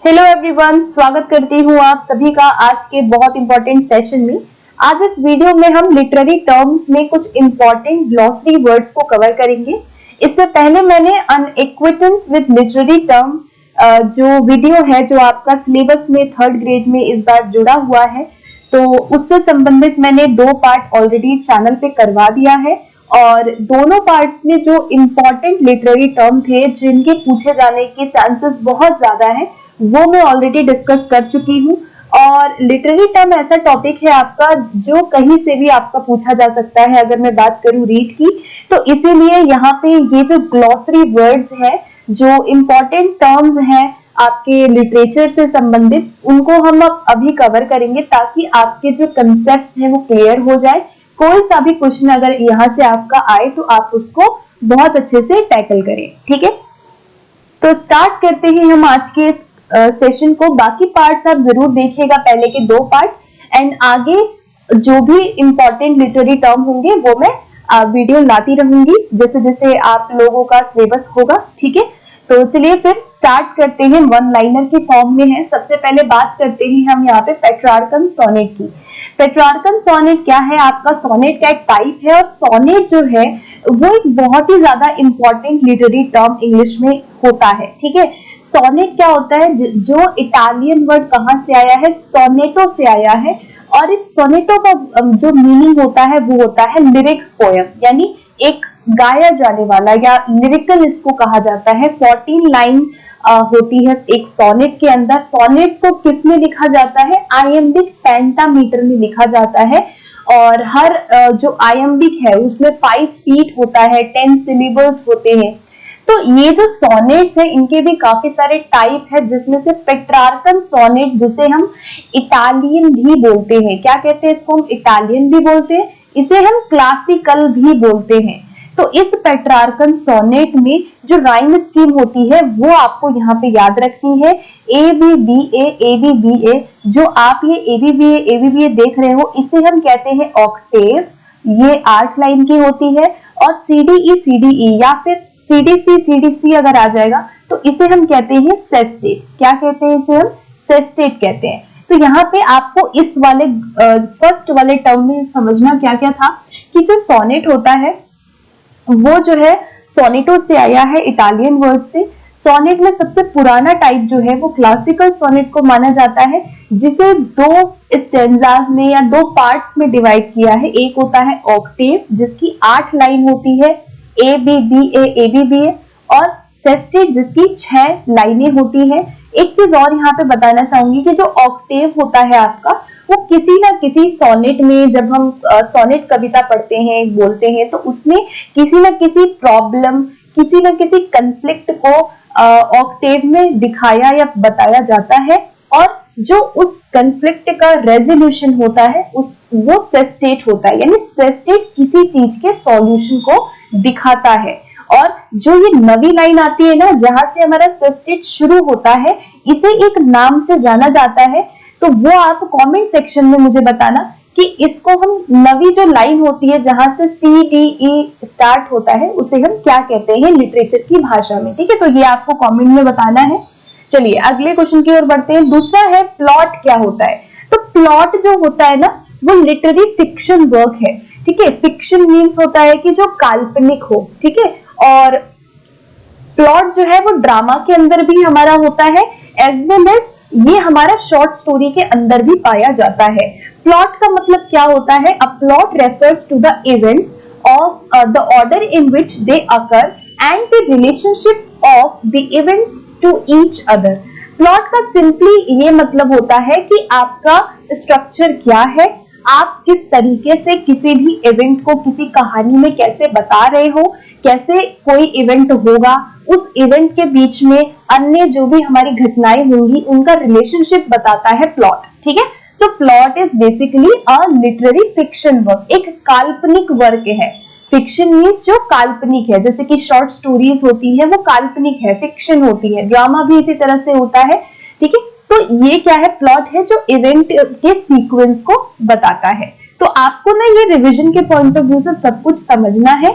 Hello everyone, स्वागत करती हूँ आप सभी का आज के बहुत इंपॉर्टेंट सेशन में। आज इस वीडियो में हम लिटरेरी टर्म्स में कुछ इंपॉर्टेंट ग्लॉसरी वर्ड्स को कवर करेंगे। इससे पहले मैंने अन एक्विटेंस विद लिटरेरी टर्म जो वीडियो है जो आपका सिलेबस में 3rd ग्रेड में इस बार जुड़ा हुआ है, तो उससे संबंधित मैंने 2 पार्ट ऑलरेडी चैनल पे करवा दिया है और दोनों पार्ट्स में जो इंपॉर्टेंट लिटरेरी टर्म थे जिनके पूछे जाने के चांसेस बहुत ज्यादा है वो मैं ऑलरेडी डिस्कस कर चुकी हूँ। और लिटरेरी टर्म ऐसा टॉपिक है आपका जो कहीं से भी आपका पूछा जा सकता है। अगर मैं बात करूँ रीड की, तो इसीलिए यहाँ पे ये जो ग्लॉसरी वर्ड्स है, जो इम्पोर्टेंट टर्म्स हैं आपके लिटरेचर से संबंधित, उनको हम अब अभी कवर करेंगे ताकि आपके जो कंसेप्ट्स हैं वो क्लियर हो जाए। कोई सा भी क्वेश्चन अगर यहाँ से आपका आए तो आप उसको बहुत अच्छे से टैकल करें। ठीक है, तो स्टार्ट करते हैं हम आज के इस सेशन को। बाकी पार्ट्स आप जरूर देखिएगा, पहले के 2 पार्ट, एंड आगे जो भी इंपॉर्टेंट लिटरेरी टर्म होंगे वो मैं वीडियो लाती रहूंगी जैसे जैसे आप लोगों का सिलेबस होगा। ठीक है, तो चलिए फिर स्टार्ट करते हैं। 1 लाइनर के फॉर्म में है। सबसे पहले बात करते हैं हम यहाँ पे पेट्रार्कन सोनेट की। पेट्रार्कन सोनेट क्या है? आपका सोनेट का एक टाइप है और सोनेट जो है वो एक बहुत ही ज्यादा इंपॉर्टेंट लिटरेरी टर्म इंग्लिश में होता है। ठीक है, सोनेट क्या होता है? जो इटालियन वर्ड कहाँ से आया है? सोनेटो से आया है। और इस सोनेटो का जो मीनिंग होता है वो होता है लिरिक पोयम, यानी एक गाया जाने वाला या लिरिकल इसको कहा जाता है। 14 लाइन होती है एक सोनेट के अंदर। सोनेट्स को किस में लिखा जाता है? आयम्बिक पेंटामीटर में लिखा जाता है। और हर जो आयम्बिक है उसमें 5 फीट होता है, 10 सिलेबल्स होते हैं। तो ये जो सोनेट्स है इनके भी काफी सारे टाइप है, जिसमें से पेट्रार्कन सोनेट, जिसे हम इटालियन भी बोलते हैं। क्या कहते हैं इसको? हम इटालियन भी बोलते हैं, इसे हम क्लासिकल भी बोलते हैं। तो इस पेट्रार्कन सोनेट में जो राइम स्कीम होती है वो आपको यहाँ पे याद रखनी है। ABBA। जो आप ये ABBA देख रहे हो, इसे हम कहते हैं ऑक्टेव। ये 8 लाइन की होती है। और CDE या फिर CDC अगर आ जाएगा तो इसे हम कहते हैं सेस्टेट। क्या कहते हैं इसे? हम सेस्टेट कहते हैं। तो यहाँ पे आपको इस वाले फर्स्ट वाले टर्म में समझना क्या क्या था कि जो सोनेट होता है वो जो है सोनेटो से आया है, इटालियन वर्ड से। सोनेट में सबसे पुराना टाइप जो है वो क्लासिकल सोनेट को माना जाता है, जिसे 2 स्टेंजास में या 2 पार्ट्स में डिवाइड किया है। एक होता है ऑक्टेव जिसकी 8 लाइन होती है, ABBA, और सेस्टेट जिसकी 6 लाइनें होती है। एक चीज और यहाँ पे बताना चाहूंगी कि जो ऑक्टेव होता है आपका, वो किसी ना किसी सोनेट में, जब हम सोनेट कविता पढ़ते हैं, बोलते हैं, तो उसमें किसी ना किसी प्रॉब्लम, किसी ना किसी कंफ्लिक्ट को ऑक्टेव में दिखाया या बताया जाता है। और जो उस कंफ्लिक्ट का रेजोल्यूशन होता है वो सेस्टेट होता है, यानी सेस्टेट किसी चीज के सॉल्यूशन को दिखाता है। और जो ये नवी लाइन आती है ना, जहां से हमारा सेस्टेट शुरू होता है, इसे एक नाम से जाना जाता है। तो वो आप कमेंट सेक्शन में मुझे बताना कि इसको हम नवी जो लाइन होती है जहां से CDE स्टार्ट होता है, उसे हम क्या कहते हैं लिटरेचर की भाषा में। ठीक है, तो ये आपको कमेंट में बताना है। चलिए अगले क्वेश्चन की ओर बढ़ते हैं। दूसरा है प्लॉट क्या होता है? तो प्लॉट जो होता है ना, वो लिटरेरी फिक्शन वर्क है। ठीक है, फिक्शन मीन्स होता है कि जो काल्पनिक हो। ठीक है, और प्लॉट जो है वो ड्रामा के अंदर भी हमारा होता है, एज वेल एज ये हमारा शॉर्ट स्टोरी के अंदर भी पाया जाता है। प्लॉट का मतलब क्या होता है? A plot refers to the events of the order in which they occur and the relationship of the events to each other. Plot का सिंपली ये मतलब होता है कि आपका स्ट्रक्चर क्या है, आप किस तरीके से किसी भी इवेंट को किसी कहानी में कैसे बता रहे हो, कैसे कोई इवेंट होगा, उस इवेंट के बीच में अन्य जो भी हमारी घटनाएं होंगी उनका रिलेशनशिप बताता है प्लॉट। ठीक है, so plot is basically a literary fiction work, एक काल्पनिक वर्क है। फिक्शन मीन्स जो काल्पनिक है, जैसे कि शॉर्ट स्टोरीज होती है वो काल्पनिक है, फिक्शन होती है। ड्रामा भी इसी तरह से होता है। ठीक है, तो ये क्या है? प्लॉट है जो इवेंट के सीक्वेंस को बताता है। तो आपको ना ये रिवीजन के पॉइंट ऑफ व्यू से सब कुछ समझना है।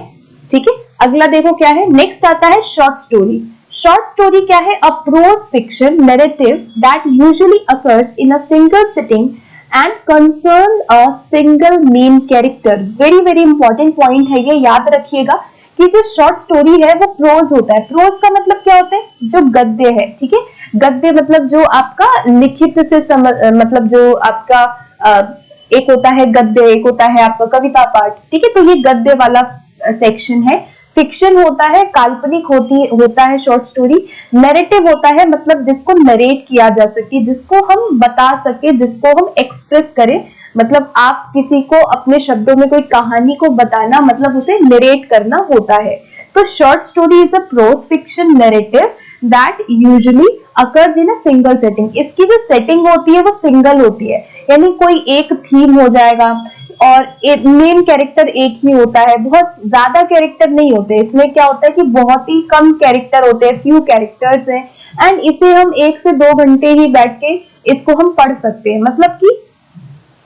ठीक है, अगला देखो क्या है। नेक्स्ट आता है शॉर्ट स्टोरी। शॉर्ट स्टोरी क्या है? A prose fiction narrative that usually occurs in a single sitting and concern a single main character. Very very important point है ये, याद रखिएगा कि जो शॉर्ट स्टोरी है वो प्रोज होता है। प्रोज का मतलब क्या होता है? जो गद्य है, ठीक है। गद्य मतलब जो आपका लिखित से मतलब जो आपका एक होता है गद्य, एक होता है आपका कविता पाठ, ठीक है। तो ये गद्य वाला सेक्शन है। फिक्शन होता है, काल्पनिक होता है शॉर्ट स्टोरी। नैरेटिव होता है मतलब जिसको नरेट किया जा सके, जिसको हम बता सके, जिसको हम एक्सप्रेस करें। मतलब आप किसी को अपने शब्दों में कोई कहानी को बताना मतलब उसे नरेट करना होता है। तो short story is a prose fiction narrative that usually occurs in a single setting. इसकी जो सेटिंग होती है वो सिंगल होती है, यानी कोई एक थीम हो जाएगा और एक मेन कैरेक्टर एक ही होता है, बहुत ज्यादा कैरेक्टर नहीं होते। इसमें क्या होता है कि बहुत ही कम कैरेक्टर होते हैं, फ्यू कैरेक्टर्स हैं, एंड इसे हम 1 से 2 घंटे ही बैठ के इसको हम पढ़ सकते हैं। मतलब कि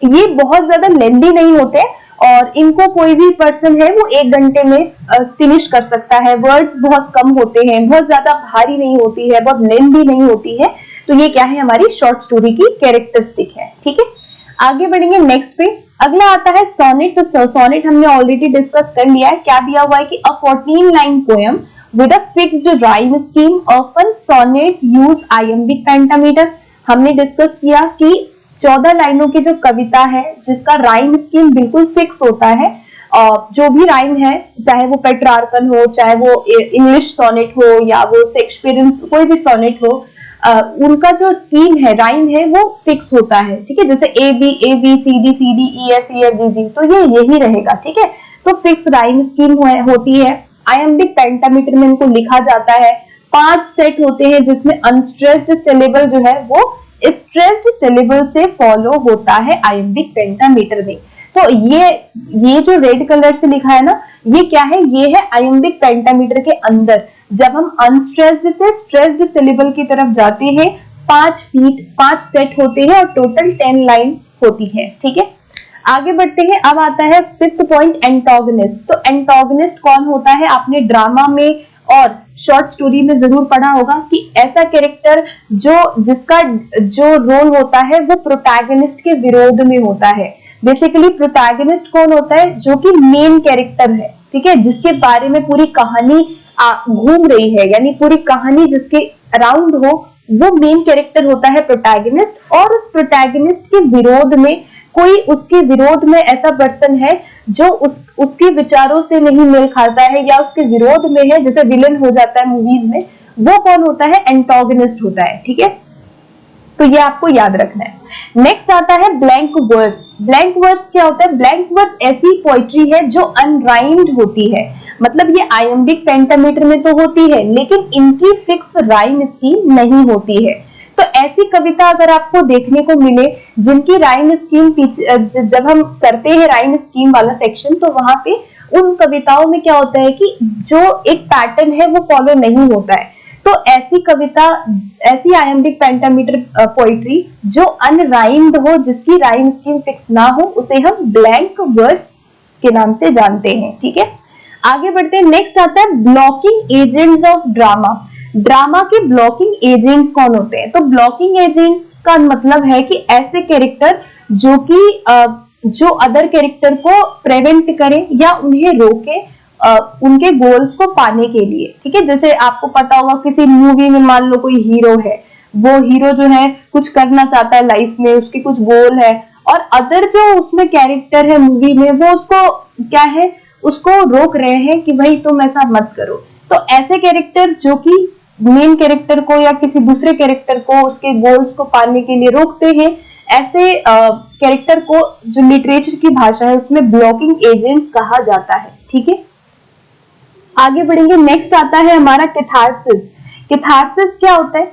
ये बहुत ज्यादा लेंदी नहीं होते और इनको कोई भी पर्सन है वो 1 घंटे में फिनिश कर सकता है। वर्ड्स बहुत कम होते हैं, बहुत ज्यादा भारी नहीं होती है, बहुत लेंदी नहीं होती है। तो ये क्या है? हमारी शॉर्ट स्टोरी की कैरेक्टरिस्टिक है, ठीक है। आगे बढ़ेंगे नेक्स्ट पे। अगला आता है सोनेट। तो सोनेट हमने ऑलरेडी डिस्कस कर लिया है। क्या दिया हुआ है कि a 14 line poem with a fixed rhyme scheme. Often sonnets use iambic pentameter. हमने डिस्कस किया कि 14 लाइनों की जो कविता है जिसका राइम स्कीम बिल्कुल फिक्स होता है, जो भी राइम है, चाहे वो पेट्रार्कन हो, चाहे वो इंग्लिश सोनेट हो या वो शेक्सपियरियन कोई भी सोनेट हो, उनका जो स्कीम है, राइम है, वो फिक्स होता है, ठीक है। जैसे A B C D E F G G, तो ये यही रहेगा, ठीक है। तो फिक्स राइम स्कीम होती है। आइएम्बिक पेंटामीटर में इनको लिखा जाता है। 5 सेट होते हैं जिसमें अनस्ट्रेस्ड सिलेबल जो है वो स्ट्रेस्ड सिलेबल से फॉलो होता है आइएम्बिक पेंटामीटर में। तो ये जो रेड कलर से लिखा है ना, ये क्या है? ये है आइएम्बिक पेंटामीटर के अंदर। जब हम अनस्ट्रेस्ड से स्ट्रेस्ड सिलेबल की तरफ जाते हैं, 5 सेट होते हैं और टोटल 10 लाइन होती है, ठीक है। आगे बढ़ते हैं। अब आता है 5th पॉइंट, एंटागोनिस्ट। तो एंटागोनिस्ट कौन होता है? आपने ड्रामा में और शॉर्ट स्टोरी में जरूर पढ़ा होगा कि ऐसा कैरेक्टर जिसका जो रोल होता है वो प्रोटैगनिस्ट के विरोध में होता है। बेसिकली प्रोटैगनिस्ट कौन होता है? जो कि मेन कैरेक्टर है, ठीक है, जिसके बारे में पूरी कहानी घूम रही है, यानी पूरी कहानी जिसके अराउंड हो, वो मेन कैरेक्टर होता है प्रोटैगनिस्ट। और उस प्रोटैगनिस्ट के विरोध में कोई उसके विरोध में ऐसा पर्सन है जो उसके विचारों से नहीं मेल खाता है या उसके विरोध में है, जैसे विलेन हो जाता है मूवीज में, वो कौन होता है? एंटागोनिस्ट होता है, ठीक है। तो ये आपको याद रखना है। नेक्स्ट आता है ब्लैंक वर्स। ब्लैंक वर्स क्या होता है? ब्लैंक वर्स ऐसी पोइट्री है जो अनराइम्ड होती है। मतलब ये आइएम्बिक पेंटामीटर में तो होती है लेकिन इनकी फिक्स राइम स्कीम नहीं होती है। तो ऐसी कविता अगर आपको देखने को मिले जिनकी राइम स्कीम जब हम करते हैं राइम स्कीम वाला सेक्शन, तो वहां पे उन कविताओं में क्या होता है कि जो एक पैटर्न है वो फॉलो नहीं होता है। तो ऐसी कविता, ऐसी आइएम्बिक पेंटामीटर पोइट्री जो अनराइम्ड हो, जिसकी राइम स्कीम फिक्स ना हो, उसे हम ब्लैंक वर्स के नाम से जानते हैं, ठीक है। आगे बढ़ते हैं। नेक्स्ट आता है blocking agents of drama. Drama के ब्लॉकिंग एजेंट्स कौन होते हैं? तो ब्लॉकिंग एजेंट्स का मतलब है कि ऐसे कैरेक्टर जो कि जो अदर कैरेक्टर को प्रिवेंट करे या उन्हें रोके उनके गोल्स को पाने के लिए, ठीक है। जैसे आपको पता होगा किसी मूवी में मान लो कोई हीरो है, वो हीरो जो है कुछ करना चाहता है लाइफ में, उसके कुछ गोल है, और अदर जो उसमें कैरेक्टर है मूवी में वो उसको क्या है, उसको रोक रहे हैं कि भाई तुम ऐसा मत करो। तो ऐसे कैरेक्टर जो कि मेन कैरेक्टर को या किसी दूसरे कैरेक्टर को उसके गोल्स को पाने के लिए रोकते हैं, ऐसे कैरेक्टर को जो लिटरेचर की भाषा है उसमें ब्लॉकिंग एजेंट्स कहा जाता है, ठीक है। आगे बढ़ेंगे। नेक्स्ट आता है हमारा कैथारसिस। कैथारसिस क्या होता है?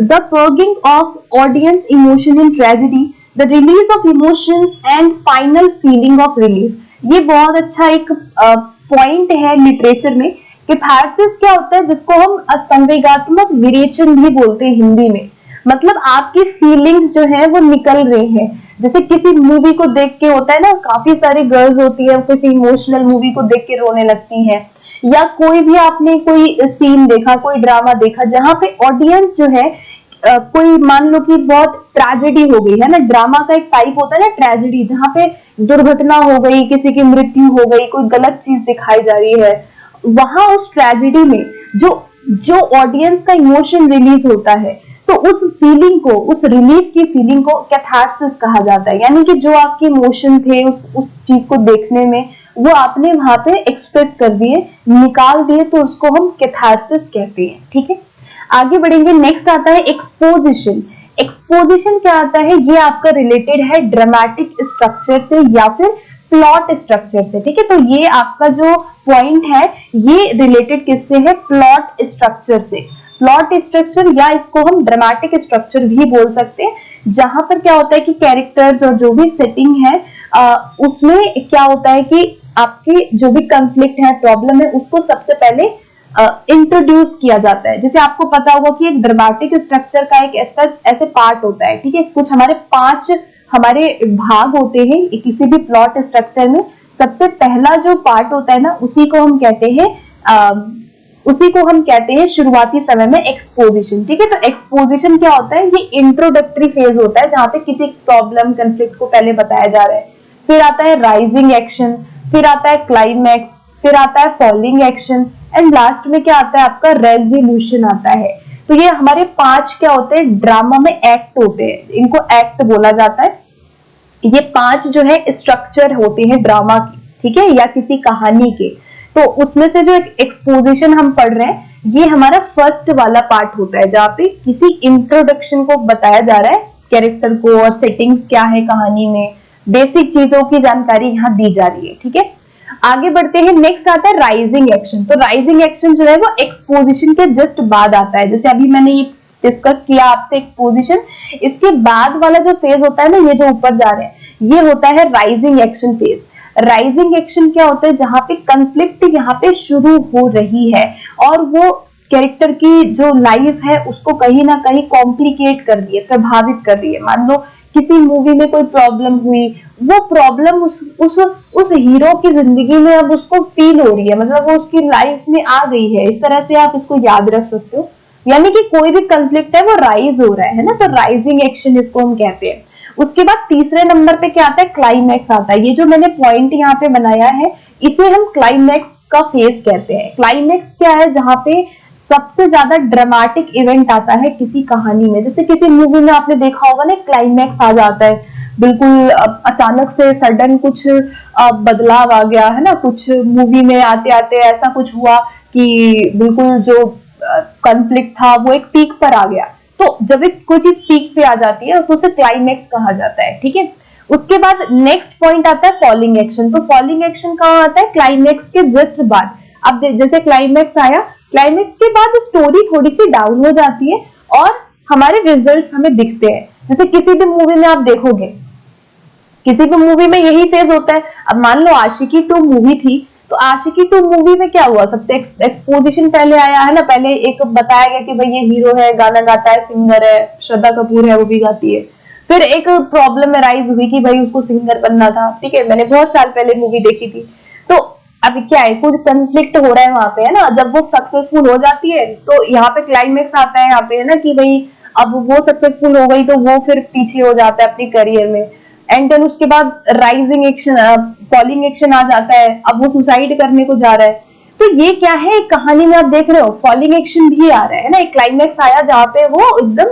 The purging of audience emotion in tragedy, the release of emotions and final feeling of relief. ये बहुत अच्छा एक पॉइंट है लिटरेचर में। कैथारसिस क्या होता है? जिसको हम संवेगात्मक विरेचन भी बोलते हैं हिंदी में। मतलब आपकी फीलिंग्स जो है वो निकल रही हैं। जैसे किसी मूवी को देख के होता है ना, काफी सारी गर्ल्स होती है किसी इमोशनल मूवी को देख के रोने लगती हैं, या कोई भी आपने कोई सीन देखा, कोई ड्रामा देखा जहां पे ऑडियंस जो है कोई मान लो कि बहुत ट्रेजेडी हो गई है ना, ड्रामा का एक टाइप होता है ना ट्रेजेडी, जहां पे दुर्घटना हो गई, किसी की मृत्यु हो गई, कोई गलत चीज दिखाई जा रही है, वहां उस ट्रेजेडी में जो जो ऑडियंस का इमोशन रिलीज होता है, तो उस फीलिंग को, उस रिलीफ की फीलिंग को कैथार्सिस कहा जाता है। यानी कि जो आपके इमोशन थे उस चीज को देखने में, वो आपने वहां पे एक्सप्रेस कर दिए, निकाल दिए, तो उसको हम कैथार्सिस कहते हैं। ठीक है, आगे बढ़ेंगे। नेक्स्ट आता है एक्सपोजिशन। एक्सपोजिशन क्या आता है? ये आपका रिलेटेड है ड्रामेटिक स्ट्रक्चर से या फिर प्लॉट स्ट्रक्चर से। ठीक है, तो ये आपका जो पॉइंट है ये रिलेटेड किससे है? प्लॉट स्ट्रक्चर से। प्लॉट स्ट्रक्चर या इसको हम ड्रामेटिक स्ट्रक्चर भी बोल सकते हैं, जहां पर क्या होता है कि कैरेक्टर्स और जो भी सेटिंग है उसमें क्या होता है कि आपकी जो भी कंफ्लिक्ट है, प्रॉब्लम है, उसको सबसे पहले इंट्रोड्यूस किया जाता है। जैसे आपको पता होगा कि एक ड्रामेटिक स्ट्रक्चर का एक ऐसे पार्ट होता है। ठीक है, कुछ हमारे 5 हमारे भाग होते हैं किसी भी प्लॉट स्ट्रक्चर में। सबसे पहला जो पार्ट होता है ना, उसी को हम कहते हैं शुरुआती समय में एक्सपोजिशन। ठीक है, तो एक्सपोजिशन क्या होता है? ये इंट्रोडक्टरी फेज होता है जहां पे किसी प्रॉब्लम, कंफ्लिक्ट को पहले बताया जा रहा है। फिर आता है राइजिंग एक्शन, फिर आता है क्लाइमैक्स, फिर आता है फॉलिंग एक्शन, एंड लास्ट में क्या आता है? आपका रेजोल्यूशन आता है। तो ये हमारे 5 क्या होते हैं? ड्रामा में एक्ट होते हैं, इनको एक्ट बोला जाता है। ये 5 जो है स्ट्रक्चर होते हैं ड्रामा की, ठीक है, या किसी कहानी के। तो उसमें से जो एक्सपोजिशन हम पढ़ रहे हैं, ये हमारा फर्स्ट वाला पार्ट होता है, जहाँ पे किसी इंट्रोडक्शन को बताया जा रहा है, कैरेक्टर को, और सेटिंग्स क्या है कहानी में, बेसिक चीजों की जानकारी यहाँ दी जा रही है। ठीक है, आगे बढ़ते हैं। नेक्स्ट आता है राइजिंग एक्शन। तो राइजिंग एक्शन जो है वो एक्सपोजिशन के जस्ट बाद आता है। जैसे अभी मैंने ये डिस्कस किया आपसे एक्सपोजिशन, इसके बाद वाला जो फेज होता है ना, ये जो ऊपर जा रहे हैं, ये होता है rising action phase. Rising action क्या होता है? जहां पे कंफ्लिक्ट यहाँ पे शुरू हो रही है और वो कैरेक्टर की जो लाइफ है उसको कहीं ना कहीं कॉम्प्लिकेट कर रही है, प्रभावित कर रही है। मान लो किसी मूवी में कोई प्रॉब्लम हुई, वो प्रॉब्लम उस हीरो की जिंदगी में अब उसको फील हो रही है, मतलब वो उसकी लाइफ में आ गई है। इस तरह से आप इसको याद रख सकते हो। यानी कि कोई भी कंफ्लिक्ट है वो राइज हो रहा है ना, तो राइजिंग एक्शन इसको हम कहते हैं। उसके बाद तीसरे नंबर पे क्या आता है? क्लाइमैक्स आता है। ये जो मैंने पॉइंट यहाँ पे बनाया है, इसे हम क्लाइमैक्स का फेज कहते हैं। क्लाइमैक्स क्या है? जहां पे सबसे ज्यादा ड्रामेटिक इवेंट आता है किसी कहानी में। जैसे किसी मूवी में आपने देखा होगा ना, क्लाइमैक्स आ जाता है, बिल्कुल अचानक से सडन कुछ बदलाव आ गया है ना, कुछ मूवी में आते आते ऐसा कुछ हुआ कि बिल्कुल जो कॉन्फ्लिक्ट था वो एक पीक पर आ गया। तो जब एक कोई चीज पीक पे आ जाती है तो उसे क्लाइमैक्स कहा जाता है। ठीक है, उसके बाद नेक्स्ट पॉइंट आता है फॉलिंग एक्शन। तो फॉलिंग एक्शन कहाँ आता है? क्लाइमैक्स के जस्ट बाद। अब जैसे क्लाइमैक्स आया, क्लाइमैक्स के बाद स्टोरी थोड़ी सी डाउन हो जाती है और हमारे रिजल्ट्स हमें दिखते हैं। जैसे किसी भी मूवी में आप देखोगे, किसी भी मूवी में यही फेज होता है। अब मान लो आशिकी 2 मूवी थी, तो आशिकी 2 मूवी में क्या हुआ? सबसे एक्सपोजिशन पहले आया है ना, पहले एक बताया गया कि भाई ये हीरो है, गाना गाता है, सिंगर है, श्रद्धा कपूर है, वो भी गाती है। फिर एक प्रॉब्लम राइज हुई कि भाई उसको सिंगर बनना था। ठीक है, मैंने बहुत साल पहले मूवी देखी थी। तो अभी क्या है, कुछ कंफ्लिक्ट हो रहा है वहां पे, है ना। जब वो सक्सेसफुल हो जाती है तो यहाँ पे क्लाइमैक्स आता है, यहाँ पे है ना कि भाई अब वो सक्सेसफुल हो गई तो वो फिर पीछे हो जाता है अपनी करियर में। एंड देन उसके बाद राइजिंग एक्शन, फॉलिंग एक्शन आ जाता है, अब वो सुसाइड करने को जा रहा है। तो ये क्या है, कहानी में आप देख रहे हो फॉलिंग एक्शन भी आ रहा है ना। एक क्लाइमैक्स आया जहाँ पे वो एकदम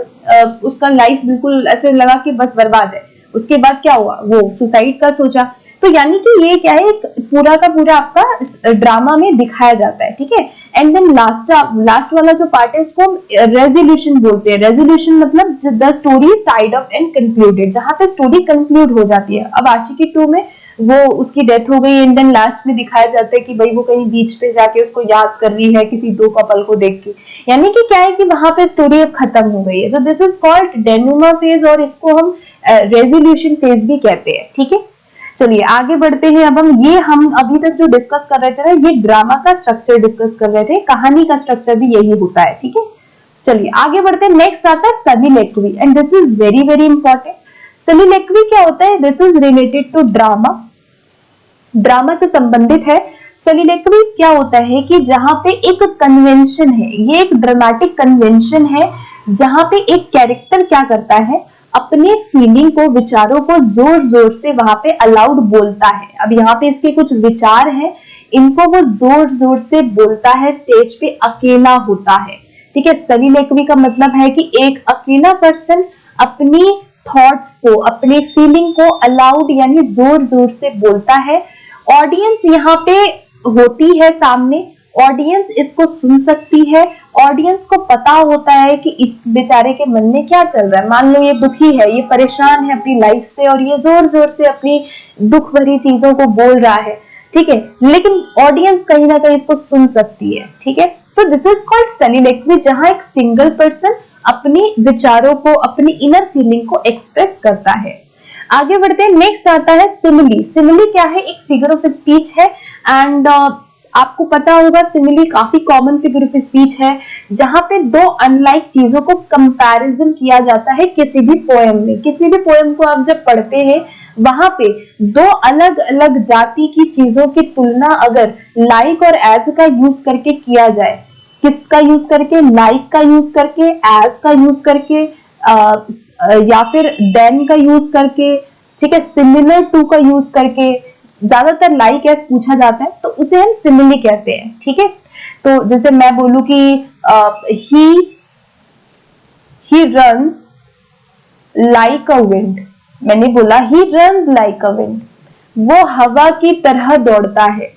उसका लाइफ बिल्कुल ऐसे लगा कि बस बर्बाद है। उसके बाद क्या हुआ, वो सुसाइड का सोचा। तो यानी कि ये क्या है, एक पूरा का पूरा आपका ड्रामा में दिखाया जाता है। ठीक है, एंड देन लास्ट वाला जो पार्ट है उसको रेजोल्यूशन बोलते हैं। रेजोल्यूशन मतलब the story side of and concluded, जहां पे स्टोरी कंक्लूड हो जाती है। अब आशिकी 2 में वो उसकी डेथ हो गई, एंड देन लास्ट में दिखाया जाता है कि भाई वो कहीं बीच पे जाके उसको याद कर रही है किसी 2 कपल को देख के। यानी कि क्या है कि वहां पे स्टोरी अब खत्म हो गई है। तो दिस इज कॉल्ड डेनूमा फेज, और इसको हम रेजोल्यूशन फेज भी कहते हैं। ठीक है, चलिए आगे बढ़ते हैं। अब हम अभी तक जो डिस्कस कर रहे थे ना, ये ड्रामा का स्ट्रक्चर डिस्कस कर रहे थे, कहानी का स्ट्रक्चर भी यही होता है। ठीक है, चलिए आगे बढ़ते हैं। नेक्स्ट आता है soliloquy, and this is very very important. soliloquy क्या होता है? This is related to drama, drama से संबंधित है। सेलिलोक्वी क्या होता है कि जहां पे एक कन्वेंशन है, ये एक ड्रामेटिक कन्वेंशन है जहां पे एक कैरेक्टर क्या करता है, अपने फीलिंग को, विचारों को जोर जोर से वहां पे अलाउड बोलता है। अब यहाँ पे इसके कुछ विचार हैं, इनको वो जोर जोर से बोलता है, स्टेज पे अकेला होता है। ठीक है, सेलिलोक्वी का मतलब है कि एक अकेला पर्सन अपनी थॉट्स को, अपनी फीलिंग को अलाउड यानी जोर जोर से बोलता है। ऑडियंस यहाँ पे होती है सामने, ऑडियंस इसको सुन सकती है, ऑडियंस को पता होता है कि इस बेचारे के मन में क्या चल रहा है। मान लो ये दुखी है, ये परेशान है अपनी लाइफ से और ये जोर जोर से अपनी दुख भरी चीजों को बोल रहा है, ठीक है, लेकिन ऑडियंस कहीं ना कहीं इसको सुन सकती है। ठीक है, तो दिस इज कॉल्ड सेलिलोक्वी, जहां एक सिंगल पर्सन अपनी विचारों को, अपनी इनर फीलिंग को एक्सप्रेस करता है। आगे बढ़ते हैं, नेक्स्ट आता है सिमिली। सिमिली क्या है, एक फिगर ऑफ स्पीच है एंड आपको पता होगा सिमिली काफी कॉमन फिगर ऑफ स्पीच है जहां पे दो अनलाइक चीजों को कंपैरिजन किया जाता है किसी भी पोएम में। किसी भी पोएम को आप जब पढ़ते हैं वहां पे दो अलग अलग जाति की चीजों की तुलना अगर लाइक और एज का यूज करके किया जाए, किसका यूज करके, लाइक का यूज करके, एज का यूज करके या फिर देन का यूज करके, ठीक है, सिमिलर टू का यूज करके, ज्यादातर लाइक एज पूछा जाता है तो उसे हम सिमिली कहते हैं। ठीक है, तो जैसे मैं बोलूं कि he runs like a wind, मैंने बोला he runs like a wind, वो हवा की तरह दौड़ता है,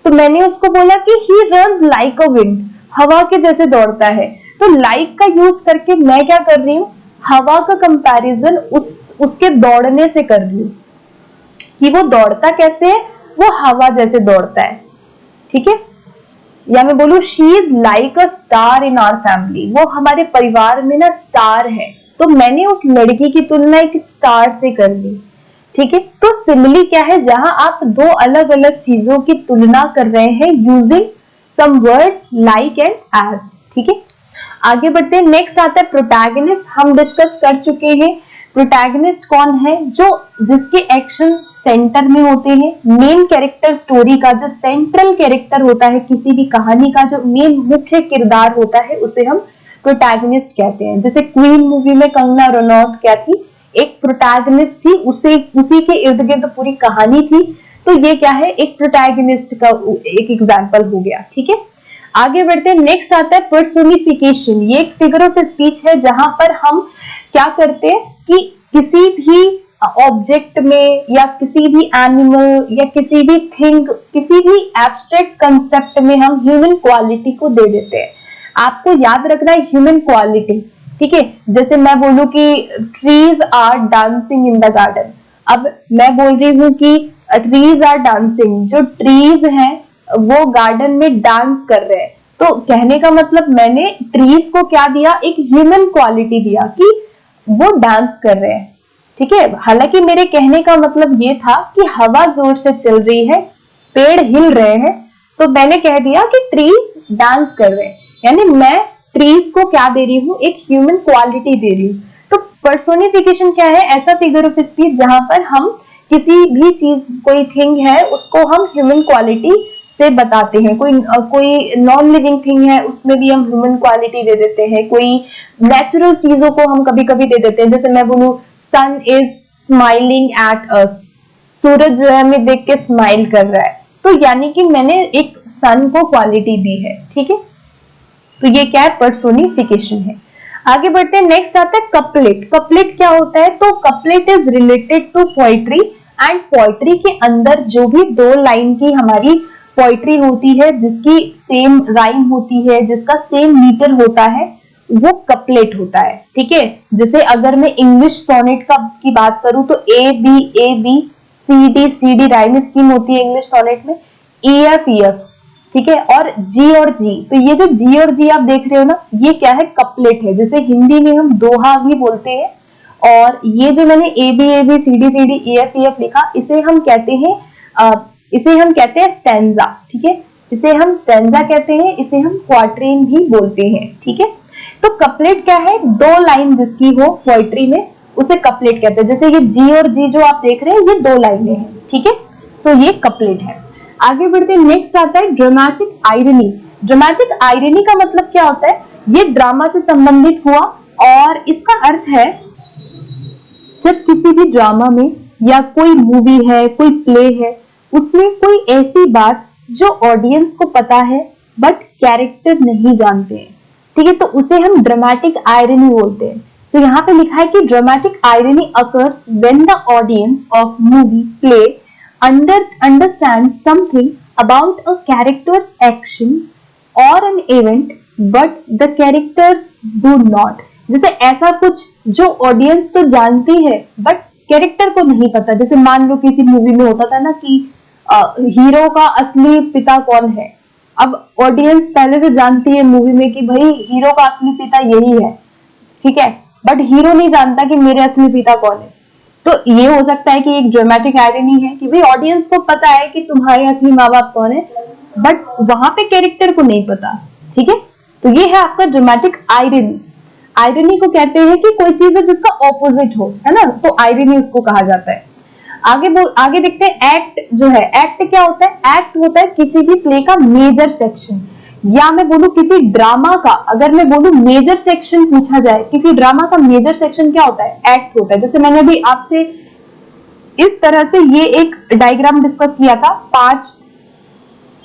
तो मैंने उसको बोला कि he runs like a wind, हवा के जैसे दौड़ता है। तो लाइक का यूज करके मैं क्या कर रही हूँ, हवा का कंपैरिजन उसके दौड़ने से कर रही हूँ कि वो दौड़ता कैसे है, वो हवा जैसे दौड़ता है। ठीक है, या मैं बोलूं she is like a star in our family, वो हमारे परिवार में ना स्टार है, तो मैंने उस लड़की की तुलना एक स्टार से कर ली। ठीक है, तो सिमिली क्या है, जहां आप दो अलग अलग चीजों की तुलना कर रहे हैं using some words like and as. ठीक है, आगे बढ़ते हैं, नेक्स्ट आता है प्रोटैगनिस्ट। हम डिस्कस कर चुके हैं प्रोटैगनिस्ट कौन है, जो जिसके एक्शन सेंटर में होते हैं। मेन कैरेक्टर स्टोरी का जो सेंट्रल कैरेक्टर होता है, किसी भी कहानी का जो मेन मुख्य किरदार होता है, उसे हम प्रोटैगनिस्ट कहते हैं। जैसे क्वीन मूवी में कंगना रनौत क्या थी, एक प्रोटैगनिस्ट थी, उसी के इर्द गिर्द पूरी कहानी थी, तो ये क्या है, एक प्रोटैगनिस्ट का एक एग्जाम्पल हो गया। ठीक है, आगे बढ़ते हैं, नेक्स्ट आता है पर्सोनिफिकेशन। ये एक फिगर ऑफ स्पीच है जहां पर हम क्या करते हैं कि किसी भी ऑब्जेक्ट में या किसी भी एनिमल या किसी भी थिंग, किसी भी एब्स्ट्रैक्ट कंसेप्ट में हम ह्यूमन क्वालिटी को दे देते हैं। आपको याद रखना है ह्यूमन क्वालिटी। ठीक है, जैसे मैं बोलूं कि trees are dancing in the garden, अब मैं बोल रही हूँ कि ट्रीज आर डांसिंग, जो ट्रीज हैं वो गार्डन में डांस कर रहे हैं, तो कहने का मतलब मैंने ट्रीज को क्या दिया, एक ह्यूमन क्वालिटी दिया कि वो डांस कर रहे हैं। ठीक है, हालांकि मेरे कहने का मतलब ये था कि हवा जोर से चल रही है, पेड़ हिल रहे हैं, तो मैंने कह दिया कि ट्रीज डांस कर रहे हैं, यानी मैं ट्रीज को क्या दे रही हूँ, एक ह्यूमन क्वालिटी दे रही हूँ। तो पर्सोनिफिकेशन क्या है, ऐसा फिगर ऑफ स्पीच जहां पर हम किसी भी चीज, कोई थिंग है, उसको हम ह्यूमन क्वालिटी से बताते हैं। कोई नॉन लिविंग थिंग है, उसमें भी हम ह्यूमन क्वालिटी दे देते हैं। कोई नेचुरल चीजों को हम कभी कभी दे देते हैं, जैसे मैं बोलूं सन इज स्माइलिंग एट अस, सूरज जो है हमें देख के स्माइल कर रहा है, तो यानी कि मैंने एक सन को क्वालिटी दी है। ठीक है, तो ये क्या है, पर्सोनिफिकेशन है। आगे बढ़ते हैं, नेक्स्ट आता है कपलेट। कपलेट क्या होता है, तो couplet is related to poetry and poetry के अंदर जो भी दो लाइन की हमारी पोइट्री होती है, जिसकी सेम राइम होती है, जिसका सेम मीटर होता है, वो कपलेट होता है। ठीक है, जैसे अगर मैं इंग्लिश सोनेट की बात करूं तो A B C D rhyme scheme होती है इंग्लिश सोनेट में, ई एफ, ठीक है, और जी, तो ये जो जी और जी आप देख रहे हो ना, ये क्या है, कपलेट है। जैसे हिंदी में हम दोहा भी बोलते हैं, और ये जो मैंने A B C D E F लिखा, इसे हम कहते हैं स्टैंजा। ठीक है, इसे हम स्टैंजा कहते हैं, इसे हम क्वार्टरेन भी बोलते हैं। ठीक है, तो कपलेट क्या है, दो लाइन जिसकी हो पोइट्री में, उसे कपलेट कहते हैं। जैसे ये जी और जी जो आप देख रहे हैं, ये दो लाइनें हैं। ठीक है, सो ये कपलेट है। आगे बढ़ते हैं, नेक्स्ट आता है ड्रामेटिक आयरनी। ड्रामेटिक आयरनी का मतलब क्या होता है? ये ड्रामा से संबंधित हुआ और इसका अर्थ है जब किसी भी ड्रामा में या कोई मूवी है, कोई प्ले है, उसमें कोई ऐसी बात जो ऑडियंस को पता है बट कैरेक्टर नहीं जानते हैं, ठीक है, तो उसे हम ड्रामेटिक आयरनी बोलते हैं। तो यहाँ पे लिखा है कि dramatic irony occurs when the audience of movie play understand something about a character's actions or an event but the characters do not। जैसे ऐसा कुछ जो ऑडियंस तो जानती है बट कैरेक्टर को नहीं पता। जैसे मान लो किसी मूवी में होता था ना कि हीरो का असली पिता कौन है। अब ऑडियंस पहले से जानती है मूवी में कि भाई हीरो का असली पिता यही है, ठीक है, बट हीरो नहीं जानता कि मेरे असली पिता कौन है। तो ये हो सकता है कि एक ड्रामेटिक आयरनी है कि भाई ऑडियंस को पता है कि तुम्हारे असली माँ बाप कौन है बट वहां पे कैरेक्टर को नहीं पता, ठीक है। तो ये है आपका ड्रामेटिक आयरनी। आयरनी को कहते हैं कि कोई चीज है जिसका ऑपोजिट हो, है ना, तो आयरनी उसको कहा जाता है। आगे देखते हैं एक्ट जो है। एक्ट क्या होता है? एक्ट होता है किसी भी प्ले का मेजर सेक्शन, या मैं बोलूं किसी ड्रामा का, अगर मैं बोलूं मेजर सेक्शन पूछा जाए, किसी ड्रामा का मेजर सेक्शन क्या होता है? एक्ट होता है। जैसे मैंने अभी आपसे इस तरह से ये एक डायग्राम डिस्कस किया था 5,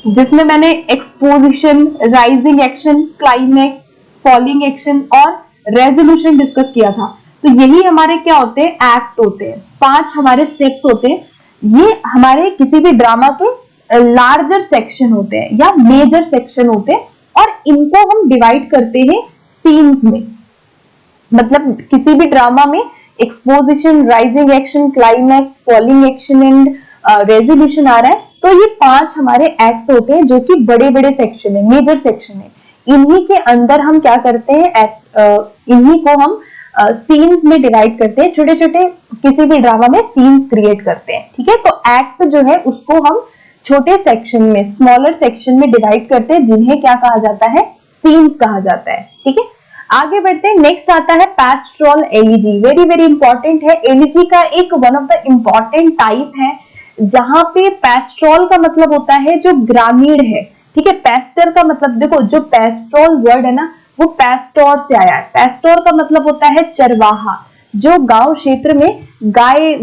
जिसमें मैंने exposition, rising action, climax, falling action और रेजोल्यूशन डिस्कस किया था। तो यही हमारे क्या होते हैं? एक्ट होते हैं। 5 हमारे स्टेप्स होते हैं। ये हमारे किसी भी ड्रामा के लार्जर सेक्शन होते हैं या मेजर सेक्शन होते हैं और इनको हम डिवाइड करते हैं सीन्स में। मतलब किसी भी ड्रामा में exposition, rising action, climax, falling action and resolution आ रहा है, तो ये 5 हमारे एक्ट होते हैं जो कि बड़े बड़े सेक्शन है, मेजर सेक्शन है। इन्हीं के अंदर हम क्या करते हैं? इन्हीं को हम सीन्स में डिवाइड करते हैं। छोटे छोटे किसी भी ड्रामा में सीन्स क्रिएट करते हैं, ठीक है। तो एक्ट जो है उसको हम छोटे सेक्शन में, स्मॉलर सेक्शन में डिवाइड करते हैं, जिन्हें क्या कहा जाता है? सीन्स कहा जाता है, ठीक है। आगे बढ़ते हैं, नेक्स्ट आता है pastoral elegy. Very very important है। एलिजी का एक one of the important type है, जहां पे पैस्टोरल का मतलब होता है जो ग्रामीण है, ठीक है। पेस्टर का मतलब, देखो जो पैस्टोरल वर्ड है ना, वो पैस्टोर से आया है। पैस्टोर का मतलब होता है चरवाहा, जो गांव क्षेत्र में गाय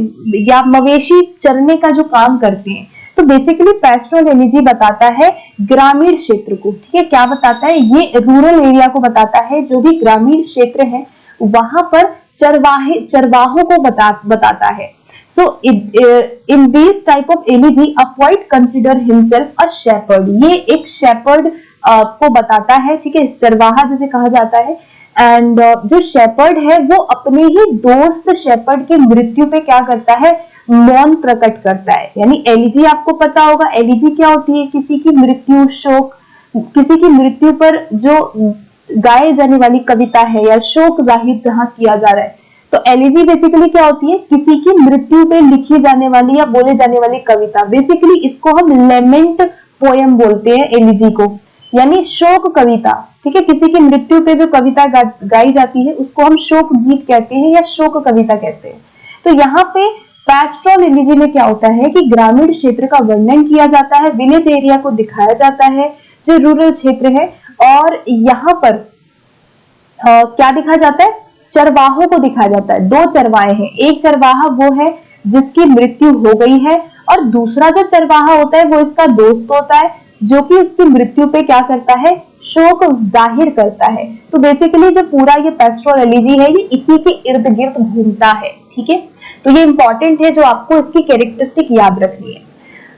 या मवेशी चरने का जो काम करते हैं। तो बेसिकली पैस्टोरल एलिजी बताता है ग्रामीण क्षेत्र को, ठीक है। क्या बताता है? ये रूरल एरिया को बताता है, जो भी ग्रामीण क्षेत्र है वहां पर चरवाहों को बताता है। So in this type of elegy, a poet consider himself a shepherd। ये एक shepherd को बताता है, ठीक है, चरवाहा जिसे कहा जाता है। एंड जो शेपर्ड है वो अपने ही दोस्त शेपर्ड की मृत्यु पे क्या करता है? मौन प्रकट करता है। यानी एलिजी आपको पता होगा, एलिजी क्या होती है? किसी की मृत्यु, शोक, किसी की मृत्यु पर जो गाए जाने वाली कविता है या शोक जाहिर जहां किया जा रहा है। तो एलिजी बेसिकली क्या होती है? किसी की मृत्यु पे लिखी जाने वाली या बोले जाने वाली कविता। बेसिकली इसको हम लेमेंट पोयम बोलते हैं, एलिजी को, यानी शोक कविता, ठीक है। किसी की मृत्यु पे जो कविता गाई जाती है उसको हम शोक गीत कहते हैं या शोक कविता कहते हैं। तो यहाँ पे पैस्टोरल एलिजी में क्या होता है कि ग्रामीण क्षेत्र का वर्णन किया जाता है, विलेज एरिया को दिखाया जाता है, जो रूरल क्षेत्र है। और यहाँ पर क्या दिखाया जाता है? चरवाहों को दिखाया जाता है। 2 चरवाहे हैं, एक चरवाहा वो है जिसकी मृत्यु हो गई है और दूसरा जो चरवाहा होता है वो इसका दोस्त होता है, जो कि उसकी मृत्यु पे क्या करता है? शोक जाहिर करता है। तो बेसिकली जो पूरा ये पैस्टोरल एलिजी है ये इसी के इर्द गिर्द घूमता है, ठीक है। तो ये इंपॉर्टेंट है, जो आपको इसकी कैरेक्टरिस्टिक याद रखनी है।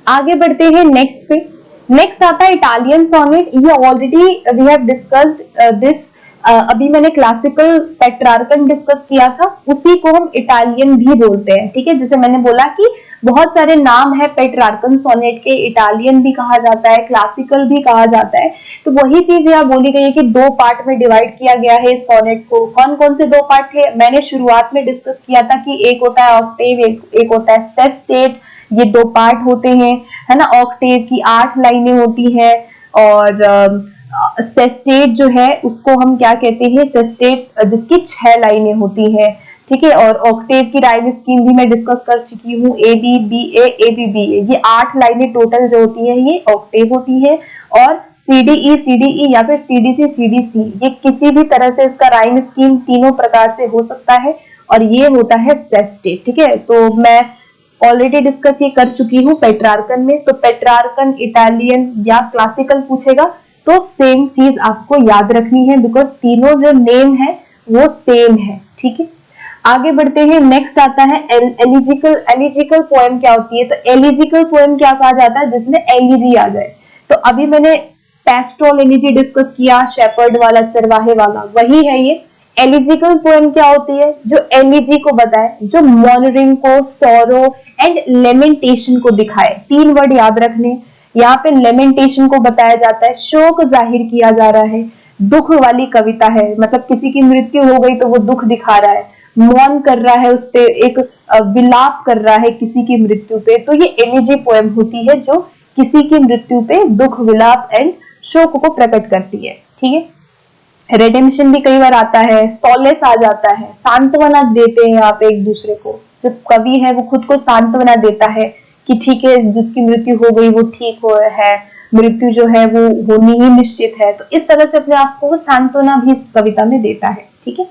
आगे बढ़ते हैं नेक्स्ट पे। नेक्स्ट आता है इटालियन सोनेट। ये already we have discussed this. अभी मैंने क्लासिकल पेट्रार्कन डिस्कस किया था, उसी को हम इटालियन भी बोलते हैं, ठीक है। जैसे मैंने बोला कि बहुत सारे नाम है पेट्रार्कन सोनेट के, इटालियन भी कहा जाता है, क्लासिकल भी कहा जाता है। तो वही चीज यहाँ बोली गई है कि 2 पार्ट में डिवाइड किया गया है इस सोनेट को। कौन कौन से 2 पार्ट थे? मैंने शुरुआत में डिस्कस किया था कि एक होता है ऑक्टेव, एक होता है सेस्टेट। ये 2 पार्ट होते हैं, है ना। ऑक्टेव की 8 लाइनें होती है और सेस्टेट जो है उसको हम क्या कहते हैं? सेस्टेट जिसकी 6 लाइनें होती है, ठीक है। और ऑक्टेव की राइम स्कीम भी मैं डिस्कस कर चुकी हूँ, A B B A B B A, ये 8 लाइनें टोटल जो होती है ये ऑक्टेव होती है। और सीडीई या फिर सीडीसी, ये किसी भी तरह से इसका राइम स्कीम तीनों प्रकार से हो सकता है, और ये होता है सेस्टेट, ठीक है। तो मैं ऑलरेडी डिस्कस ये कर चुकी हूँ पेट्रार्कन में। तो पेट्रार्कन इटालियन या क्लासिकल पूछेगा तो सेम चीज आपको याद रखनी है, बिकॉज तीनों जो नेम है वो सेम है, ठीक है। आगे बढ़ते हैं, नेक्स्ट आता है एलिजिकल पोएम क्या होती है। तो एलिजिकल पोएम क्या कहा जाता है, जिसमें एलिजी आ जाए। तो अभी मैंने पेस्टोल एलिजी डिस्कस किया, शेपर्ड वाला, चरवाहे वाला, वही है ये। एलिजिकल पोएम क्या होती है, जो एलिजी को बताए, जो मॉर्निंग को, सॉरो एंड लेमेंटेशन को दिखाए। 3 वर्ड याद रखने, यहाँ पे लेमेंटेशन को बताया जाता है, शोक जाहिर किया जा रहा है, दुख वाली कविता है, मतलब किसी की मृत्यु हो गई तो वो दुख दिखा रहा है, मौन कर रहा है, उस पे एक विलाप कर रहा है किसी की मृत्यु पे। तो ये एलिजी पोएम होती है जो किसी की मृत्यु पे दुख, विलाप एंड शोक को प्रकट करती है, ठीक है। रेडेम्पशन भी कई बार आता है, सॉलेस आ जाता है, सांत्वना देते हैं आप एक दूसरे को। जो कवि है वो खुद को सांत्वना देता है कि ठीक है, जिसकी मृत्यु हो गई वो ठीक हो है, मृत्यु जो है वो होनी ही निश्चित है। तो इस तरह से अपने आप को सांत्वना भी इस कविता में देता है, ठीक है।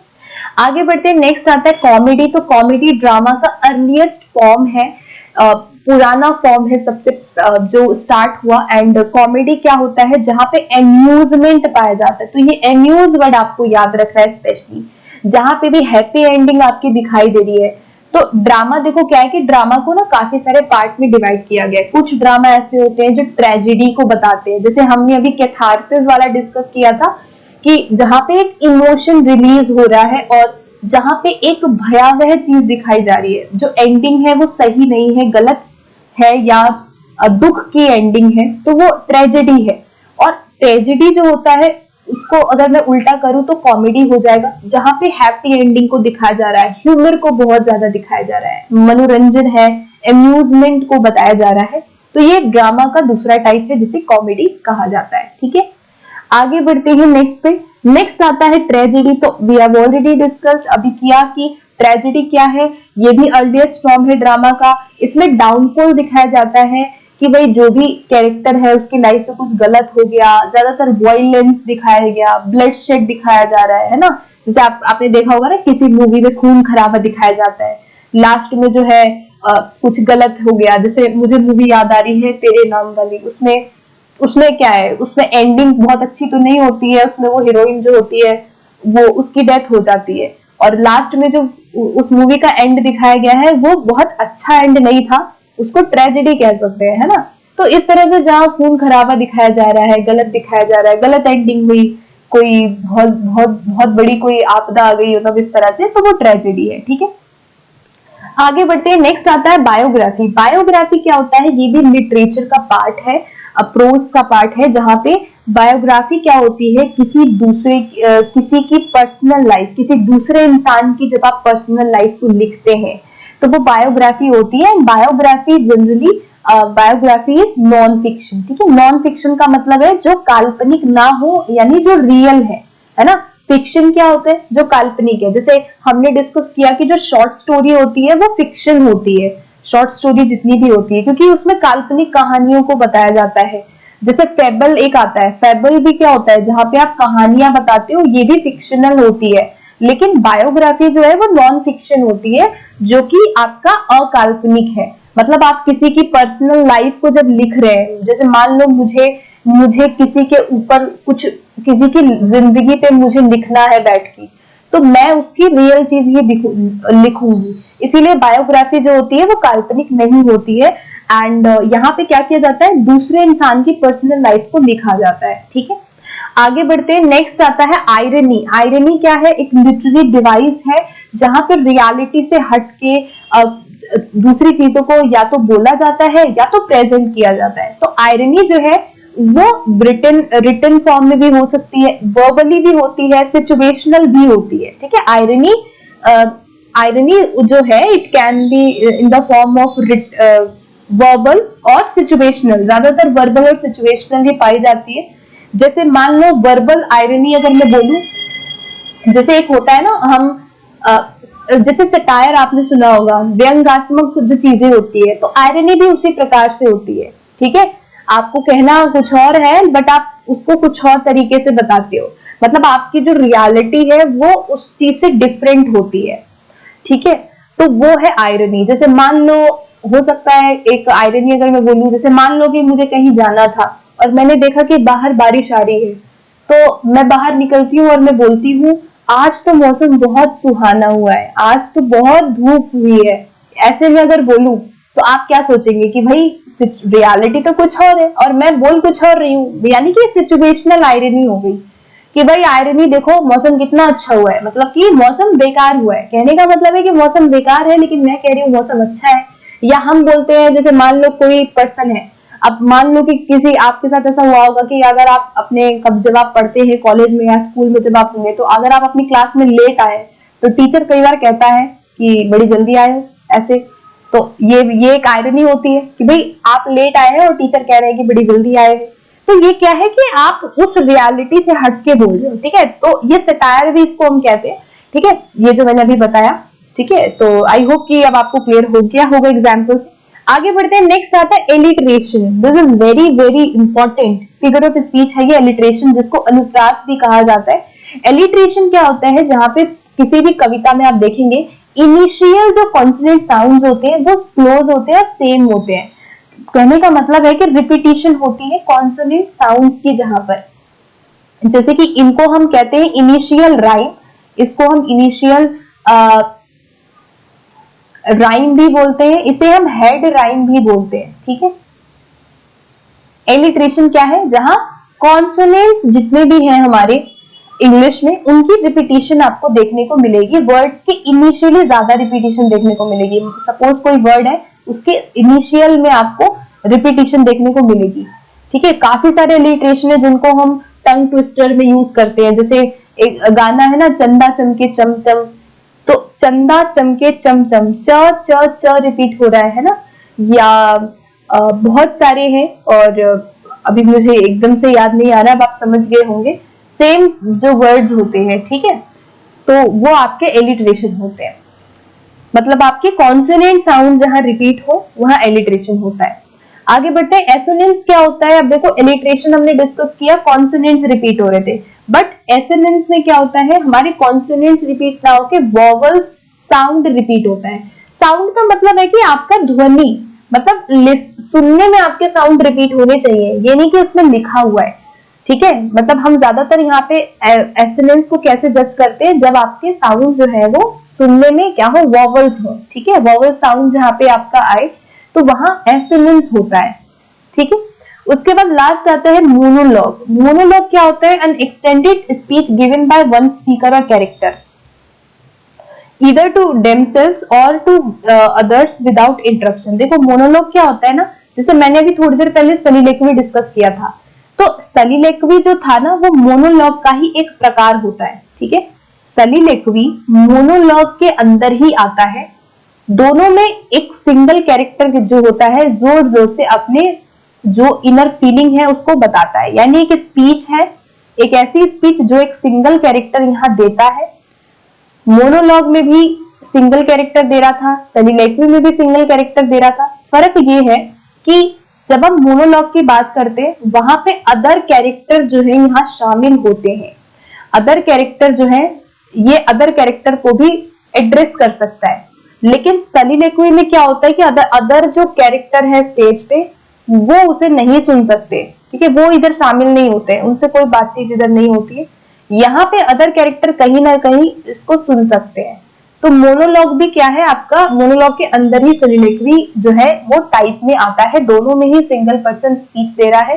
आगे बढ़ते हैं, नेक्स्ट आता है कॉमेडी। तो कॉमेडी ड्रामा का अर्लीस्ट फॉर्म है, पुराना फॉर्म है सबसे जो स्टार्ट हुआ। एंड कॉमेडी क्या होता है, जहां पे एम्यूजमेंट पाया जाता है। तो ये एम्यूज वर्ड आपको याद रखना है, स्पेशली जहां पे भी हैप्पी एंडिंग आपकी दिखाई दे रही है। तो ड्रामा देखो क्या है कि ड्रामा को ना काफी सारे पार्ट में डिवाइड किया गया है। कुछ ड्रामा ऐसे होते हैं जो ट्रेजेडी को बताते हैं, जैसे हमने अभी कैथारसिस वाला डिस्कस किया था कि जहां पे एक इमोशन रिलीज हो रहा है और जहां पे एक भयावह चीज दिखाई जा रही है, जो एंडिंग है वो सही नहीं है, गलत है या दुख की एंडिंग है, तो वो ट्रेजेडी है। और ट्रेजेडी जो होता है उसको अगर मैं उल्टा करूं तो कॉमेडी हो जाएगा, जहां पे हैप्पी एंडिंग को दिखाया जा रहा है, ह्यूमर को बहुत ज्यादा दिखाया जा रहा है, मनोरंजन है, एम्यूजमेंट को बताया जा रहा है। तो ये ड्रामा का दूसरा टाइप है जिसे कॉमेडी कहा जाता है, ठीक है। आगे बढ़ते हैं नेक्स्ट पे, नेक्स्ट आता है ट्रेजेडी। तो वी हैव ऑलरेडी डिस्कस्ड अभी किया कि ट्रेजेडी क्या है, ये भी अर्लीस्ट फॉर्म है ड्रामा का। इसमें डाउनफॉल दिखाया जाता है कि भाई जो भी कैरेक्टर है उसकी लाइफ में कुछ गलत हो गया, ज्यादातर वायलेंस दिखाया गया, ब्लड शेड दिखाया जा रहा है ना। जैसे आपने देखा होगा ना, किसी मूवी में खून खराबा दिखाया जाता है, लास्ट में जो है कुछ गलत हो गया। जैसे मुझे मूवी याद आ रही है तेरे नाम वाली, उसमें क्या है, उसमें एंडिंग बहुत अच्छी तो नहीं होती है, उसमें वो हीरोइन जो होती है वो उसकी डेथ हो जाती है, और लास्ट में जो उस मूवी का एंड दिखाया गया है वो बहुत अच्छा एंड नहीं था, उसको ट्रेजेडी कह सकते हैं, है ना। तो इस तरह से जहाँ खून खराबा दिखाया जा रहा है, गलत दिखाया जा रहा है, गलत एंडिंग हुई, कोई बहुत बहुत बहुत बड़ी कोई आपदा आ गई, मतलब इस तरह से, तो वो ट्रेजेडी है, ठीक है। आगे बढ़ते हैं, नेक्स्ट आता है बायोग्राफी। बायोग्राफी क्या होता है, ये भी लिटरेचर का पार्ट है, प्रोज का पार्ट है, जहां पे बायोग्राफी क्या होती है, किसी की पर्सनल लाइफ, किसी दूसरे इंसान की जब आप पर्सनल लाइफ को लिखते हैं तो वो बायोग्राफी होती है। Biography generally biography is non fiction, ठीक है। नॉन फिक्शन का मतलब है जो काल्पनिक ना हो, यानी जो रियल है ना। फिक्शन क्या होता है, जो काल्पनिक है। जैसे हमने डिस्कस किया कि जो शॉर्ट स्टोरी होती है वो फिक्शन होती है, शॉर्ट स्टोरी जितनी भी होती है, क्योंकि उसमें काल्पनिक कहानियों को बताया जाता है। जैसे फेबल एक आता है, फेबल भी क्या होता है, जहां पे आप कहानियां बताते हो, ये भी फिक्शनल होती है। लेकिन बायोग्राफी जो है वो नॉन फिक्शन होती है, जो कि आपका अकाल्पनिक है। मतलब आप किसी की पर्सनल लाइफ को जब लिख रहे हैं, जैसे मान लो मुझे किसी के ऊपर कुछ, किसी की जिंदगी पे मुझे लिखना है बैठ के, तो मैं उसकी रियल चीज ही लिखूंगी। इसीलिए बायोग्राफी जो होती है वो काल्पनिक नहीं होती है। एंड यहाँ पे क्या किया जाता है, दूसरे इंसान की पर्सनल लाइफ को लिखा जाता है, ठीक है। आगे बढ़ते हैं, नेक्स्ट आता है आयरनी। आयरनी क्या है, एक लिटरेरी डिवाइस है जहां पर रियलिटी से हटके दूसरी चीजों को या तो बोला जाता है या तो प्रेजेंट किया जाता है। तो आयरनी जो है वो रिटन फॉर्म में भी हो सकती है, वर्बली भी होती है, सिचुएशनल भी होती है, ठीक है। आयरनी जो है it can be in the form of verbal और सिचुएशनल, ज्यादातर वर्बल और सिचुएशनल ही पाई जाती है। जैसे मान लो वर्बल आयरनी अगर मैं बोलूं, जैसे एक होता है ना, हम जैसे सटायर आपने सुना होगा, व्यंग्यात्मक जो चीजें होती है, तो आयरनी भी उसी प्रकार से होती है। ठीक है, आपको कहना कुछ और है बट आप उसको कुछ और तरीके से बताते हो, मतलब आपकी जो रियलिटी है वो उस चीज से डिफरेंट होती है। ठीक है, तो वो है आयरनी। जैसे मान लो, हो सकता है एक आयरनी अगर मैं बोलूं, जैसे मान लो कि मुझे कहीं जाना था और मैंने देखा कि बाहर बारिश आ रही है, तो मैं बाहर निकलती हूँ और मैं बोलती हूँ आज तो मौसम बहुत सुहाना हुआ है, आज तो बहुत धूप हुई है। ऐसे में अगर बोलूं तो आप क्या सोचेंगे कि भाई रियलिटी तो कुछ और है और मैं बोल कुछ और रही हूँ, यानी कि सिचुएशनल आयरनी हो गई कि भाई आयरनी देखो मौसम कितना अच्छा हुआ है, मतलब कि मौसम बेकार हुआ है, कहने का मतलब है कि मौसम बेकार है लेकिन मैं कह रही हूँ मौसम अच्छा है। या हम बोलते हैं, जैसे मान लो कोई पर्सन है, अब मान लो कि किसी आपके साथ ऐसा हुआ होगा कि अगर आप अपने जब आप पढ़ते हैं कॉलेज में या स्कूल में जब आप होंगे, तो अगर आप अपनी क्लास में लेट आए तो टीचर कई बार कहता है कि बड़ी जल्दी आए हो, ऐसे। तो ये एक आयरनी होती है कि भाई आप लेट आए हैं और टीचर कह रहे हैं कि बड़ी जल्दी आए हैं। तो ये क्या है कि आप उस रियलिटी से हट के बोल रहे हो। ठीक है, तो ये सटायर भी इसको हम कहते हैं। ठीक है, ये जो मैंने अभी बताया। ठीक है, तो आई होप कि अब आपको क्लियर हो गया होगा एग्जाम्पल से। आगे बढ़ते हैं, नेक्स्ट आता है alliteration. This is very very important figure of speech है ये एलिट्रेशन, जिसको अनुप्रास भी कहा जाता है। एलिट्रेशन क्या होता है, जहां पे किसी भी कविता में आप देखेंगे इनिशियल जो कॉन्सोनेंट साउंड्स होते हैं वो क्लोज होते हैं और सेम होते हैं। कहने का मतलब है कि रिपीटिशन होती है कॉन्सोनेंट साउंड्स की, जहां पर जैसे कि इनको हम कहते हैं इनिशियल राइम, इसको हम इनिशियल राइम भी बोलते हैं, इसे हम हेड राइम भी बोलते हैं। ठीक है, एलिट्रेशन क्या है, जहां कॉन्सोनेंट्स जितने भी हैं हमारे इंग्लिश में उनकी रिपीटिशन आपको देखने को मिलेगी, वर्ड्स की इनिशियली ज्यादा रिपीटिशन देखने को मिलेगी। सपोज कोई वर्ड है, उसके इनिशियल में आपको रिपीटिशन देखने को मिलेगी। ठीक है, काफी सारे एलिट्रेशन है जिनको हम टंग ट्विस्टर में यूज करते हैं। जैसे एक गाना है ना, चंदा चमके चम चम, तो चंदा चमके चम चम, च रिपीट हो रहा है ना, या बहुत सारे हैं और अभी मुझे एकदम से याद नहीं आ रहा, अब आप समझ गए होंगे। सेम जो वर्ड्स होते हैं, ठीक है, तो वो आपके एलिट्रेशन होते हैं, मतलब आपके कॉन्सोनेंट साउंड जहां रिपीट हो वहां एलिट्रेशन होता है। आगे बढ़ते हैं, एसोनेंस क्या होता है। अब देखो, एलिट्रेशन हमने डिस्कस किया, कॉन्सोनेंट्स रिपीट हो रहे थे, बट एसोनेंस में क्या होता है, हमारे कॉन्सोनेंट्स रिपीट ना होकर वोवल्स साउंड रिपीट होता है। साउंड का मतलब है कि आपका ध्वनि, मतलब सुनने में आपके साउंड रिपीट होने चाहिए, ये नहीं कि उसमें लिखा हुआ है। ठीक है, मतलब हम ज्यादातर यहाँ पे एसोनेंस को कैसे जज करते हैं, जब आपके साउंड जो है वो सुनने में क्या हो, वोवल्स हो। ठीक है, वोवल साउंड जहाँ पे आपका आए तो वहां एसोनेंस होता है। ठीक है, उसके बाद लास्ट आता है मोनोलॉग। मोनोलॉग क्या होता है, an extended speech given by one speaker और character either to themselves or to others without interruption। देखो मोनोलॉग क्या होता है ना, जैसे मैंने अभी थोड़ी देर पहले सलीलेखवी डिस्कस किया था, तो सलीलेखवी जो था ना वो मोनोलॉग का ही एक प्रकार होता है। ठीक है, सलीलेखवी मोनोलॉग के अंदर ही आता है। दोनों में एक सिंगल कैरेक्टर जो होता है जोर जोर से अपने जो इनर फीलिंग है उसको बताता है, यानी एक स्पीच है, एक ऐसी स्पीच जो एक सिंगल कैरेक्टर यहाँ देता है। मोनोलॉग में भी सिंगल कैरेक्टर दे रहा था, सलीलेखवी में भी सिंगल कैरेक्टर दे रहा था। फर्क ये है कि जब हम मोनोलॉग की बात करते हैं वहां पे अदर कैरेक्टर जो है यहाँ शामिल होते हैं। अदर कैरेक्टर जो है ये अदर कैरेक्टर को भी एड्रेस कर सकता है, लेकिन सलीलेखवी में क्या होता है कि अदर जो कैरेक्टर है स्टेज पे वो उसे नहीं सुन सकते। ठीक है, वो इधर शामिल नहीं होते, उनसे कोई बातचीत इधर नहीं होती है। यहाँ पे अदर कैरेक्टर कहीं ना कहीं इसको सुन सकते हैं। तो मोनोलॉग भी क्या है आपका, मोनोलॉग के अंदर ही सलीलेखवी जो है वो टाइप में आता है, दोनों में ही सिंगल पर्सन स्पीच दे रहा है।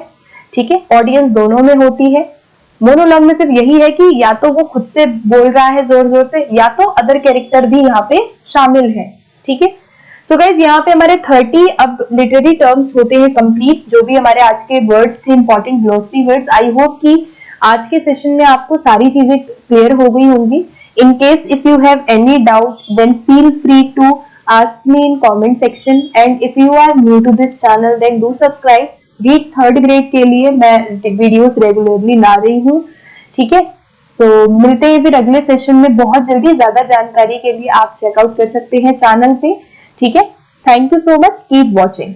ठीक है, ऑडियंस दोनों में होती है। मोनोलॉग में सिर्फ यही है कि या तो वो खुद से बोल रहा है जोर जोर से, या तो अदर कैरेक्टर भी यहाँ पे शामिल है। ठीक है, सो गाइज यहाँ पे हमारे 30 अब लिटरेरी टर्म्स होते हैं कंप्लीट, जो भी हमारे आज के वर्ड्स थे, important glossary words. I hope कि आज के सेशन में आपको सारी चीजें क्लियर हो गई होंगी। In case if you have any doubt then feel free to ask me in comment section, and if you are new to this channel then do subscribe. Read third grade के लिए मैं videos regularly ला रही हूँ। ठीक है, तो मिलते हैं फिर अगले सेशन में बहुत जल्दी। ज्यादा जानकारी के लिए आप चेकआउट कर सकते हैं चैनल पे। ठीक है, thank you so much, keep watching.